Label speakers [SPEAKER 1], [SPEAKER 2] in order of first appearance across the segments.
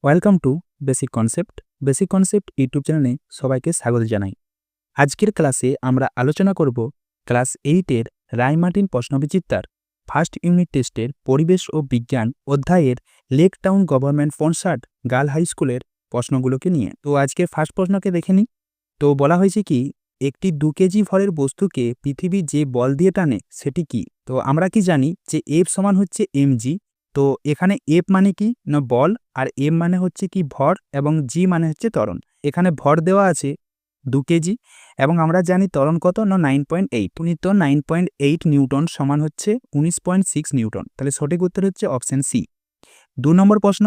[SPEAKER 1] Welcome to basic concept YouTube চ্যানেলে সবাইকে স্বাগত জানাই। আজকের ক্লাসে আমরা আলোচনা করব ক্লাস 8-এর রায়মার্টিন প্রশ্নবিচিত্রার ফার্স্ট ইউনিট টেস্টের পরিবেশ ও বিজ্ঞান অধ্যায়ের Lake Town government sponsored girl high স্কুলের প্রশ্নগুলোকে নিয়ে। তো আজকের ফার্স্ট প্রশ্নকে দেখে নিই। তো বলা হয়েছে কি, একটি 2 কেজি ভরের বস্তুকে পৃথিবী যে বল দিয়ে টানে সেটি কি? তো আমরা কি জানি যে এফ সমান হচ্ছে mg। তো এখানে এফ মানে কি না বল, আর এম মানে হচ্ছে কি ভর, এবং জি মানে হচ্ছে ত্বরণ। এখানে ভর দেওয়া আছে 2 কেজি, এবং আমরা জানি ত্বরণ কত না 9.8। তো 9.8 নিউটন সমান হচ্ছে 19.6 নিউটন। তাহলে সঠিক উত্তর হচ্ছে অপশন সি। 2 নম্বর প্রশ্ন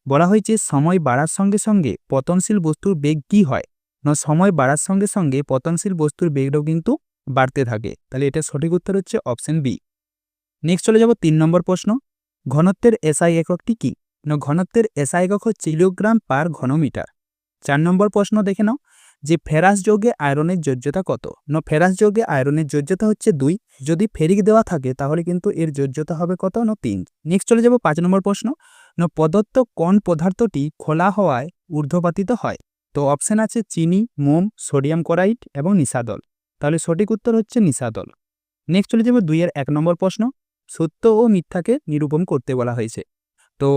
[SPEAKER 1] বলা হয়েছে সময় বাড়ার সঙ্গে সঙ্গে পতনশীল বস্তুর বেগ কি হয়? না সময় বাড়ার সঙ্গে সঙ্গে পতনশীল বস্তুর বেগটাও কিন্তু বাড়তে থাকে। তাহলে এটা সঠিক উত্তর হচ্ছে অপশন বি। নেক্সট চলে যাব 3 নম্বর প্রশ্ন। ঘনত্বের এসআই এককটি কি? না ঘনত্বের এসআই একক হচ্ছে কিলোগ্রাম পার ঘনমিটার। 4 নম্বর প্রশ্ন দেখে নাও যে ফেরাস যৌগে আয়রনের যোজ্যতা কত? না ফেরাস যৌগে আয়রনের যোজ্যতা হচ্ছে 2। যদি ফেরিক দেওয়া থাকে তাহলে কিন্তু এর যোজ্যতা হবে কত? না 3। নেক্সট চলে যাব 5 নম্বর প্রশ্ন। না প্রদত্ত কোন পদার্থটি খোলা হওয়ায় ঊর্ধ্বপাতিত হয়? তো অপশন আছে চিনি, মোম, সোডিয়াম ক্লোরাইড এবং নিশাদল। তাহলে সঠিক উত্তর হচ্ছে নিশাদল। নেক্সট চলে যাব 2-এর 1 নম্বর প্রশ্ন। সত্য ও মিথ্যাকে নিরূপণ করতে বলা হয়েছে। তো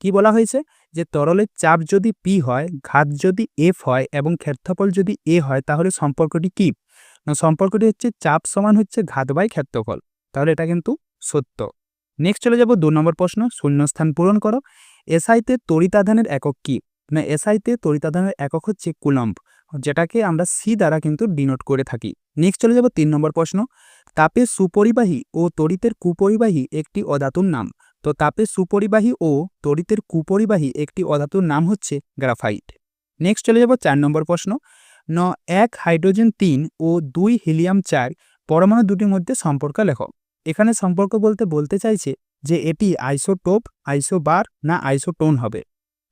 [SPEAKER 1] কি বলা হয়েছে যে তরলের চাপ যদি পি হয়, ঘাত যদি এফ হয় এবং ক্ষেত্রফল যদি এ হয়, তাহলে সম্পর্কটি কি? না সম্পর্কটি হচ্ছে চাপ সমান হচ্ছে ঘাত বাই ক্ষেত্রফল। তাহলে এটা কিন্তু সত্য। নেক্সট চলে যাব 2 নম্বর প্রশ্ন। শূন্যস্থান পূরণ করো। এসআইতে তড়িতাধানের একক কি? না এসআইতে তড়িতাধানের একক হচ্ছে কুলম্ব, যেটাকে আমরা সি দ্বারা কিন্তু ডিনোট করে থাকি। নেক্সট চলে যাব 3 নম্বর প্রশ্ন। তাপের সুপরিবাহী ও তড়িতের কুপরিবাহী একটি অধাতুর নাম। তো তাপের সুপরিবাহী ও তড়িতের কুপরিবাহী একটি অধাতুর নাম হচ্ছে গ্রাফাইট। নেক্সট চলে যাব 4 নম্বর প্রশ্ন। 1 হাইড্রোজেন 3 ও 2 হিলিয়াম 4 পরমাণু দুটির মধ্যে সম্পর্ক লেখো। এখানে সম্পর্ক বলতে চাইছে যে এটি আইসোটোপ, আইসোবার না আইসোটোন হবে।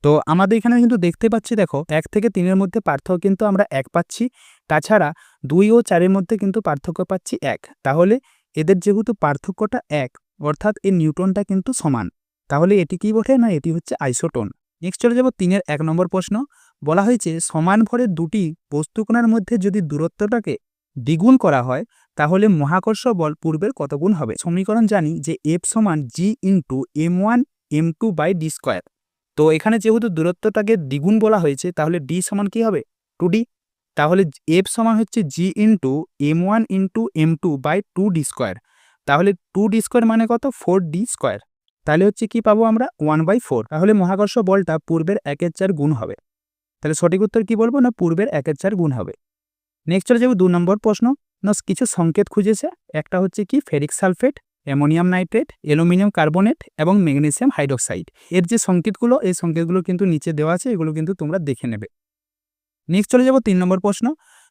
[SPEAKER 1] তো আমাদের এখানে কিন্তু দেখতে পাচ্ছি, দেখো 1 থেকে 3-এর মধ্যে পার্থক্য কিন্তু আমরা 1 পাচ্ছি। তাছাড়া 2 ও 4-এর মধ্যে কিন্তু পার্থক্য পাচ্ছি 1। তাহলে এদের যেহেতু পার্থক্যটা 1, অর্থাৎ এই নিউটনটা কিন্তু সমান। তাহলে এটি কি বটে? না এটি হচ্ছে আইসোটোন। নেক্সট চলে যাব 3-এর 1 নম্বর প্রশ্ন। বলা হয়েছে সমান ভরের দুটি বস্তুকণার মধ্যে যদি দূরত্বটাকে দ্বিগুণ করা হয় তাহলে মহাকর্ষ বল পূর্বের কত গুণ হবে? সমীকরণ জানি যে এফ সমান G into m1 m2 by D square. তো এখানে যেহেতু দূরত্বটাকে দ্বিগুণ বলা হয়েছে তাহলে ডি সমান কি হবে? 2d। তাহলে এফ সমান হচ্ছে G into m1 into m2 by 2d square. তাহলে 2d স্কোয়ার মানে কত? 4d square. তাহলে হচ্ছে কি পাবো আমরা? 1/4। তাহলে মহাকর্ষ বলটা পূর্বের 1/4 গুণ হবে। তাহলে সঠিক উত্তর কি বলবো? না পূর্বের 1/4 গুণ হবে। নেক্সট চলে যাবো 2 নম্বর প্রশ্ন। না কিছু সংকেত খুঁজেছে। একটা হচ্ছে কি ferric sulphate, ammonium nitrate, aluminium carbonate এবং ম্যাগনেসিয়াম হাইড্রোক্সাইড। এর যে সংকেতগুলো, এই সংকেতগুলো কিন্তু নিচে দেওয়া আছে, এগুলো কিন্তু তোমরা দেখে নেবে। নেক্সট চলে যাব 3 নম্বর প্রশ্ন।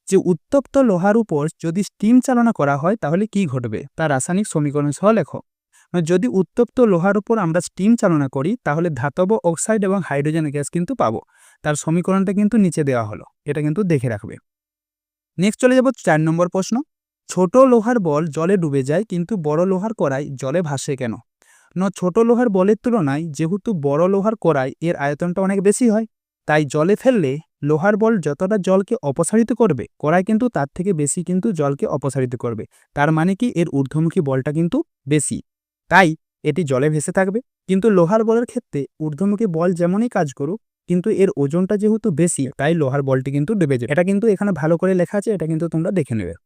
[SPEAKER 1] যে উত্তপ্ত লোহার উপর যদি স্টিম চালনা করা হয় তাহলে কি ঘটবে? তার রাসায়নিক সমীকরণ সহ লেখো। যদি উত্তপ্ত লোহার উপর আমরা স্টিম চালনা করি তাহলে ধাতব অক্সাইড এবং হাইড্রোজেন গ্যাস কিন্তু পাবো। তার সমীকরণটা কিন্তু নিচে দেওয়া হলো, এটা কিন্তু দেখে রাখবে। নেক্সট চলে যাব 4 নম্বর প্রশ্ন। ছোট লোহার বল জলে ডুবে যায় কিন্তু বড় লোহার কড়াই জলে ভাসে কেন? ছোট লোহার বলের তুলনায় যেহেতু বড় লোহার কড়াই এর আয়তনটা অনেক বেশি হয়, তাই জলে ফেললে লোহার বল যতটা জলকে অপসারিত করবে, কড়াই কিন্তু তার থেকে বেশি কিন্তু জলকে অপসারিত করবে। তার মানে কি এর ঊর্ধ্বমুখী বলটা কিন্তু বেশি, তাই এটি জলে ভেসে থাকবে। কিন্তু লোহার বলের ক্ষেত্রে ঊর্ধ্বমুখী বল যেমনই কাজ করুক, কিন্তু এর ওজনটা যেহেতু বেশি, তাই লোহার বলটি কিন্তু ডুবে যাবে। এটা কিন্তু এখানে ভালো করে লেখা আছে, এটা কিন্তু তোমরা দেখে নেবে।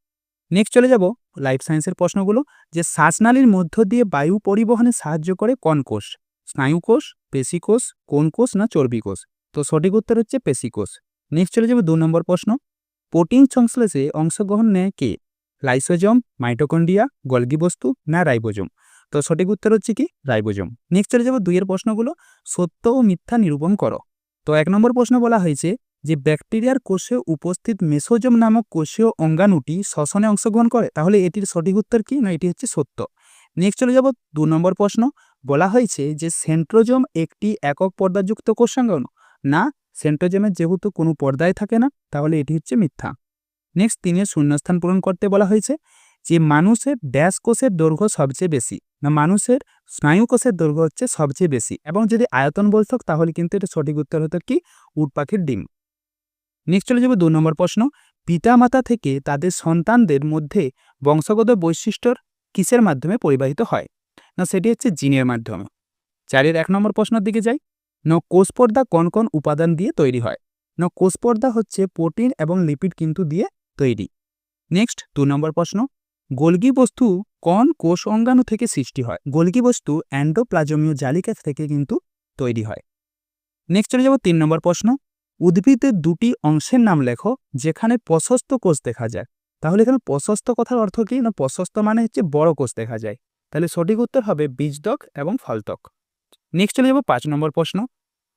[SPEAKER 1] নেক্সট চলে যাব লাইফ সায়েন্সের প্রশ্নগুলো। যে শ্বাসনালীর মধ্য দিয়ে বায়ু পরিবহনে সাহায্য করে কোন কোষ? স্নায়ুকোষ, পেশিকোষ, কোন কোষ না চর্বি কোষ? তো সঠিক উত্তর হচ্ছে পেশিকোষ। নেক্সট চলে যাব 2 নম্বর প্রশ্ন। প্রোটিন সংশ্লেষে অংশগ্রহণ নেয় কে? লাইসোজোম, মাইটোকন্ড্রিয়া, গলগি বস্তু না রাইবোজোম? তো সঠিক উত্তর হচ্ছে কি রাইবোজোম। নেক্সট চলে যাব 2-এর প্রশ্নগুলো। সত্য ও মিথ্যা নিরূপণ করো। তো 1 নম্বর প্রশ্ন বলা হয়েছে যে ব্যাকটেরিয়ার কোষে উপস্থিত মেসোজোম নামক কোষীয় অঙ্গাণুটি শ্বসনে অংশগ্রহণ করে, তাহলে এটির সঠিক উত্তর কি? না এটি হচ্ছে সত্য। নেক্সট চলে যাব 2 নম্বর প্রশ্ন। বলা হয়েছে যে সেন্ট্রোজোম একটি একক পর্দাযুক্ত কোষাঙ্গাণু। না, সেন্ট্রোজোমের যেহেতু কোনো পর্দায় থাকে না, তাহলে এটি হচ্ছে মিথ্যা। নেক্সট 3-এর শূন্যস্থান পূরণ করতে বলা হয়েছে। যে মানুষের ড্যাশ কোষের দৈর্ঘ্য সবচেয়ে বেশি, না মানুষের স্নায়ু কোষের দৈর্ঘ্য হচ্ছে সবচেয়ে বেশি। এবং যদি আয়তন বলতো তাহলে কিন্তু এটা সঠিক উত্তর হতো কি উট পাখির ডিম। নেক্সট চলে যাবো 2 নম্বর প্রশ্ন, পিতামাতা থেকে তাদের সন্তানদের মধ্যে বংশগত বৈশিষ্ট্যর কিসের মাধ্যমে পরিবাহিত হয়? না সেটি হচ্ছে জিনের মাধ্যমে। 4-এর 1 নম্বর প্রশ্নের দিকে যাই। কোষপর্দা কোন কোন উপাদান দিয়ে তৈরি হয়? কোষপর্দা হচ্ছে প্রোটিন এবং লিপিড কিন্তু দিয়ে তৈরি। নেক্সট 2 নম্বর প্রশ্ন, গোলগি বস্তু কোন কোষ অঙ্গাণু থেকে সৃষ্টি হয়? গোলগি বস্তু এন্ডোপ্লাজমীয় জালিকা থেকে কিন্তু তৈরি হয়। নেক্সট চলে যাব 3 নম্বর প্রশ্ন, উদ্ভিদের দুটি অংশের নাম লেখো যেখানে প্রশস্ত কোষ দেখা যায়। তাহলে এখানে প্রশস্ত কথার অর্থ কি? না প্রশস্ত মানে হচ্ছে বড় কোষ দেখা যায়। তাহলে সঠিক উত্তর হবে বীজদক এবং ফলতক। নেক্সট চলে যাব 5 নম্বর প্রশ্ন,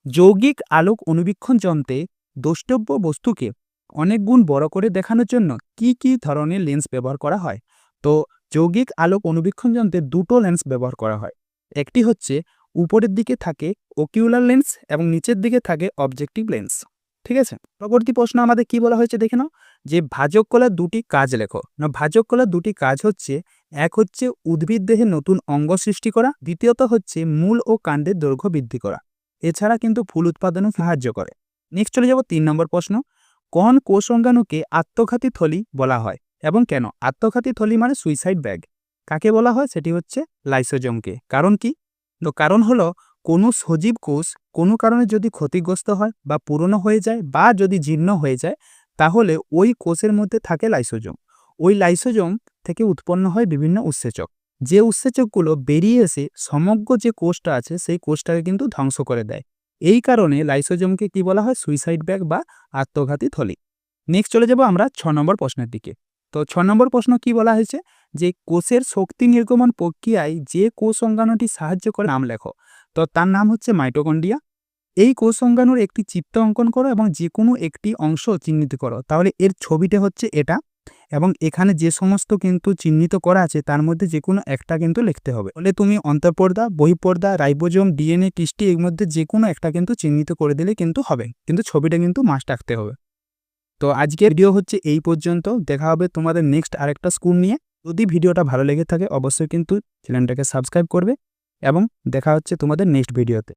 [SPEAKER 1] যৌগিক আলোক অনুবীক্ষণ যন্ত্রে দ্রষ্টব্য বস্তুকে অনেক গুণ বড় করে দেখানোর জন্য কি কি ধরনের লেন্স ব্যবহার করা হয়? তো যৌগিক আলোক অনুবীক্ষণ যন্ত্রে দুটো লেন্স ব্যবহার করা হয়। একটি হচ্ছে উপরের দিকে থাকে ওকিউলার লেন্স এবং নিচের দিকে থাকে অবজেক্টিভ লেন্স। ঠিক আছে, পরবর্তী প্রশ্ন আমাদের কি বলা হয়েছে দেখে নাও, যে ভাজক কলার দুটি কাজ লেখো। না ভাজক কলার দুটি কাজ হচ্ছে, এক হচ্ছে উদ্ভিদ দেহে নতুন অঙ্গ সৃষ্টি করা, দ্বিতীয়ত হচ্ছে মূল ও কাণ্ডের দৈর্ঘ্য বৃদ্ধি করা। এছাড়া কিন্তু ফুল উৎপাদনও সাহায্য করে। নেক্সট চলে যাব 3 নম্বর প্রশ্ন, কোন কোষ অঙ্গাণুকে আত্মঘাতী থলি বলা হয় এবং কেন? আত্মঘাতী থলি মানে সুইসাইড ব্যাগ। কাকে বলা হয়? সেটি হচ্ছে লাইসোজোমকে। কারণ কি? তো কারণ হলো কোনো সজীব কোষ কোনো কারণে যদি ক্ষতিগ্রস্ত হয় বা পুরনো হয়ে যায় বা যদি জীর্ণ হয়ে যায়, তাহলে ওই কোষের মধ্যে থাকে লাইসোজোম। ওই লাইসোজোম থেকে উৎপন্ন হয় বিভিন্ন উৎসেচক, যে উৎসেচকগুলো বেরিয়ে এসে সমগ্র যে কোষটা আছে সেই কোষটাকে কিন্তু ধ্বংস করে দেয়। এই কারণে লাইসোজোমকে কি বলা হয়? সুইসাইড ব্যাগ বা আত্মঘাতী থলি। নেক্সট চলে যাব আমরা 6 নম্বর প্রশ্নের দিকে। তো 6 নম্বর প্রশ্ন কি বলা হয়েছে, যে কোষের শক্তি নির্গমন প্রক্রিয়ায় যে কোষ অঙ্গাণুটি সাহায্য করে নাম লেখো। তো তার নাম হচ্ছে মাইটোকন্ড্রিয়া। এই কোষ অঙ্গাণুর একটি চিত্র অঙ্কন করো এবং যে কোনো একটি অংশ চিহ্নিত করো। তাহলে এর ছবিটা হচ্ছে এটা, এবং এখানে যে সমস্ত কিন্তু চিহ্নিত করা আছে তার মধ্যে যে কোনো একটা কিন্তু লিখতে হবে। বলে তুমি অন্তঃপর্দা, বহিঃপর্দা, রাইবোজোম, ডিএনএ, টিস্টি এর মধ্যে যে কোনো একটা কিন্তু চিহ্নিত করে দিলে কিন্তু হবে, কিন্তু ছবিটা কিন্তু মাস্ট রাখতে হবে। তো আজকের ভিডিও হচ্ছে এই পর্যন্ত। দেখা হবে তোমাদের নেক্সট আরেকটা স্কুল নিয়ে। যদি ভিডিওটা ভালো লেগে থাকে অবশ্যই কিন্তু চ্যানেলটাকে সাবস্ক্রাইব করবে এবং দেখা হচ্ছে তোমাদের নেক্সট ভিডিওতে।